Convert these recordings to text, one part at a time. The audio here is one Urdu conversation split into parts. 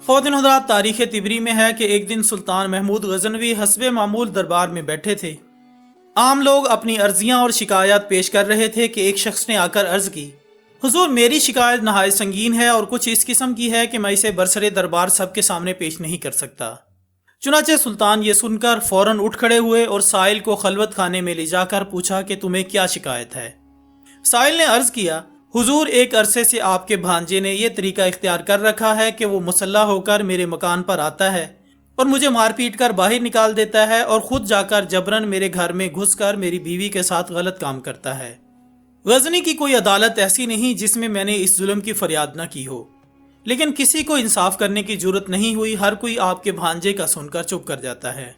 خواتین حضرات، تاریخ طبری میں ہے کہ ایک دن سلطان محمود غزنوی حسب معمول دربار میں بیٹھے تھے۔ عام لوگ اپنی عرضیاں اور شکایات پیش کر رہے تھے کہ ایک شخص نے آ کر عرض کی، حضور میری شکایت نہایت سنگین ہے اور کچھ اس قسم کی ہے کہ میں اسے برسر دربار سب کے سامنے پیش نہیں کر سکتا۔ چنانچہ سلطان یہ سن کر فوراً اٹھ کھڑے ہوئے اور سائل کو خلوت خانے میں لے جا کر پوچھا کہ تمہیں کیا شکایت ہے۔ سائل نے عرض کیا، حضور ایک عرصے سے آپ کے بھانجے نے یہ طریقہ اختیار کر رکھا ہے کہ وہ مسلح ہو کر میرے مکان پر آتا ہے اور مجھے مار پیٹ کر باہر نکال دیتا ہے اور خود جا کر جبراً میرے گھر میں گھس کر میری بیوی کے ساتھ غلط کام کرتا ہے۔ غزنی کی کوئی عدالت ایسی نہیں جس میں میں نے اس ظلم کی فریاد نہ کی ہو، لیکن کسی کو انصاف کرنے کی جرت نہیں ہوئی۔ ہر کوئی آپ کے بھانجے کا سن کر چپ کر جاتا ہے۔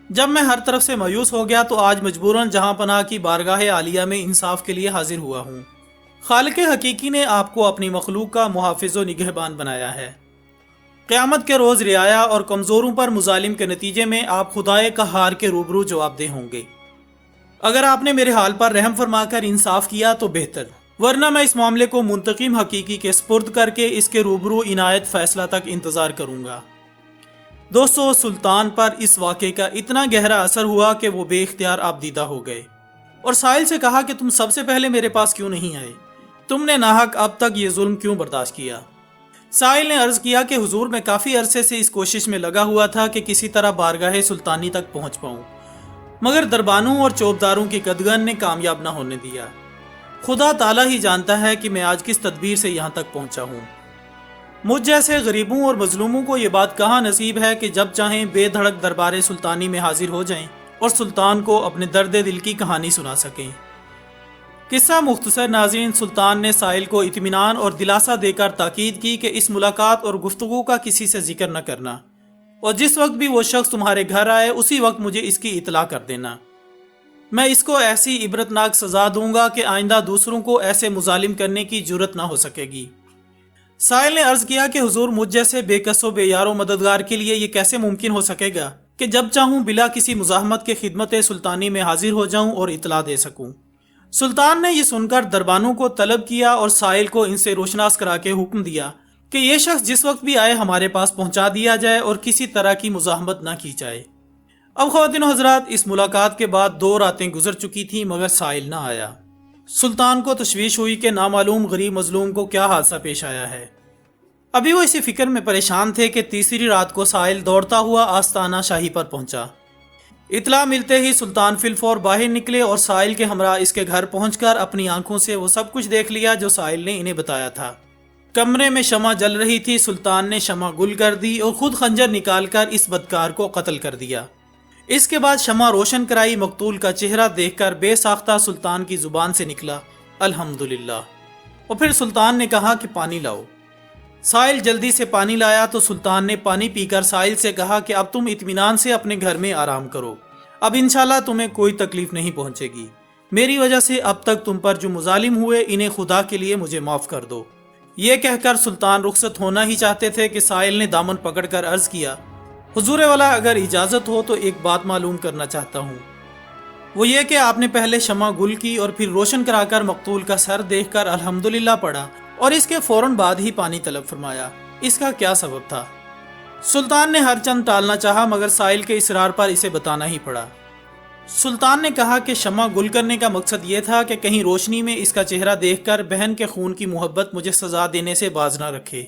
جب میں ہر طرف سے مایوس ہو گیا تو آج مجبوراً جہاں پناہ کی بارگاہ عالیہ میں انصاف کے لیے حاضر ہوا ہوں۔ خالق حقیقی نے آپ کو اپنی مخلوق کا محافظ و نگہبان بنایا ہے۔ قیامت کے روز رعایا اور کمزوروں پر مظالم کے نتیجے میں آپ خدائے قہار کے روبرو جواب دہ ہوں گے۔ اگر آپ نے میرے حال پر رحم فرما کر انصاف کیا تو بہتر، ورنہ میں اس معاملے کو منتقم حقیقی کے سپرد کر کے اس کے روبرو عنایت فیصلہ تک انتظار کروں گا۔ دوستو، سلطان پر اس واقعے کا اتنا گہرا اثر ہوا کہ وہ بے اختیار آبدیدہ ہو گئے اور سائل سے کہا کہ تم سب سے پہلے میرے پاس کیوں نہیں آئے؟ تم نے ناحق اب تک یہ ظلم کیوں برداشت کیا؟ سائل نے عرض کیا کہ حضور میں کافی عرصے سے اس کوشش میں لگا ہوا تھا کہ کسی طرح بارگاہ سلطانی تک پہنچ پاؤں، مگر دربانوں اور چوبداروں کی قدغن نے کامیاب نہ ہونے دیا۔ خدا تعالیٰ ہی جانتا ہے کہ میں آج کس تدبیر سے یہاں تک پہنچا ہوں۔ مجھ جیسے غریبوں اور مظلوموں کو یہ بات کہاں نصیب ہے کہ جب چاہیں بے دھڑک دربار سلطانی میں حاضر ہو جائیں اور سلطان کو اپنے درد دل کی کہانی سنا سکیں۔ قصہ مختصر ناظرین، سلطان نے سائل کو اطمینان اور دلاسا دے کر تاکید کی کہ اس ملاقات اور گفتگو کا کسی سے ذکر نہ کرنا، اور جس وقت بھی وہ شخص تمہارے گھر آئے اسی وقت مجھے اس کی اطلاع کر دینا۔ میں اس کو ایسی عبرتناک سزا دوں گا کہ آئندہ دوسروں کو ایسے مظالم کرنے کی جرت نہ ہو سکے گی۔ سائل نے عرض کیا کہ حضور مجھ جیسے بے کس و بے یار و مددگار کے لیے یہ کیسے ممکن ہو سکے گا کہ جب چاہوں بلا کسی مزاحمت کے خدمت سلطانی میں حاضر ہو جاؤں اور اطلاع دے سکوں۔ سلطان نے یہ سن کر دربانوں کو طلب کیا اور سائل کو ان سے روشناس کرا کے حکم دیا کہ یہ شخص جس وقت بھی آئے ہمارے پاس پہنچا دیا جائے اور کسی طرح کی مزاحمت نہ کی جائے۔ اب خواتین و حضرات، اس ملاقات کے بعد 2 راتیں گزر چکی تھیں مگر سائل نہ آیا۔ سلطان کو تشویش ہوئی کہ نامعلوم غریب مظلوم کو کیا حادثہ پیش آیا ہے۔ ابھی وہ اسی فکر میں پریشان تھے کہ تیسری رات کو سائل دوڑتا ہوا آستانہ شاہی پر پہنچا۔ اطلاع ملتے ہی سلطان فی الفور باہر نکلے اور سائل کے ہمراہ اس کے گھر پہنچ کر اپنی آنکھوں سے وہ سب کچھ دیکھ لیا جو سائل نے انہیں بتایا تھا۔ کمرے میں شمع جل رہی تھی، سلطان نے شمع گل کر دی اور خود خنجر نکال کر اس بدکار کو قتل کر دیا۔ اس کے بعد شمع روشن کرائی مقتول کا چہرہ دیکھ کر بے ساختہ سلطان کی زبان سے نکلا الحمدللہ، اور پھر سلطان نے کہا کہ پانی لاؤ۔ سائل جلدی سے پانی لایا تو سلطان نے پانی پی کر سائل سے کہا کہ اب تم اطمینان سے اپنے گھر میں آرام کرو، اب انشاءاللہ تمہیں کوئی تکلیف نہیں پہنچے گی۔ میری وجہ سے اب تک تم پر جو مظالم ہوئے انہیں خدا کے لیے مجھے معاف کر دو۔ یہ کہہ کر سلطان رخصت ہونا ہی چاہتے تھے کہ سائل نے دامن پکڑ کر عرض کیا، حضور والا اگر اجازت ہو تو ایک بات معلوم کرنا چاہتا ہوں، وہ یہ کہ آپ نے پہلے شمع گل کی اور پھر روشن کرا کر مقتول کا سر دیکھ کر الحمدللہ پڑھا اور اس کے فوراً بعد ہی پانی طلب فرمایا، اس کا کیا سبب تھا؟ سلطان نے ہر چند ٹالنا چاہا مگر سائل کے اصرار پر اسے بتانا ہی پڑا۔ سلطان نے کہا کہ شمع گل کرنے کا مقصد یہ تھا کہ کہیں روشنی میں اس کا چہرہ دیکھ کر بہن کے خون کی محبت مجھے سزا دینے سے باز نہ رکھے،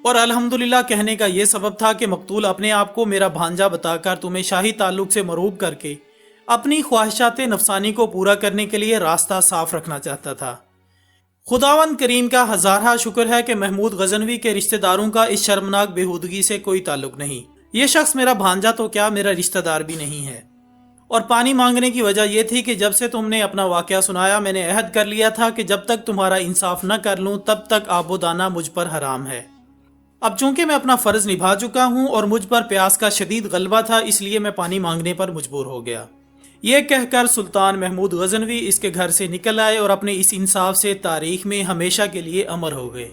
اور الحمدللہ کہنے کا یہ سبب تھا کہ مقتول اپنے آپ کو میرا بھانجا بتا کر تمہیں شاہی تعلق سے مرعوب کر کے اپنی خواہشات نفسانی کو پورا کرنے کے لیے راستہ صاف رکھنا چاہتا تھا۔ خداوند کریم کا ہزارہ شکر ہے کہ محمود غزنوی کے رشتہ داروں کا اس شرمناک بےہودگی سے کوئی تعلق نہیں۔ یہ شخص میرا بھانجا تو کیا میرا رشتہ دار بھی نہیں ہے۔ اور پانی مانگنے کی وجہ یہ تھی کہ جب سے تم نے اپنا واقعہ سنایا میں نے عہد کر لیا تھا کہ جب تک تمہارا انصاف نہ کر لوں تب تک آب و دانہ مجھ پر حرام ہے۔ اب چونکہ میں اپنا فرض نبھا چکا ہوں اور مجھ پر پیاس کا شدید غلبہ تھا، اس لیے میں پانی مانگنے پر مجبور ہو گیا۔ یہ کہہ کر سلطان محمود غزنوی اس کے گھر سے نکل آئے اور اپنے اس انصاف سے تاریخ میں ہمیشہ کے لیے امر ہو گئے۔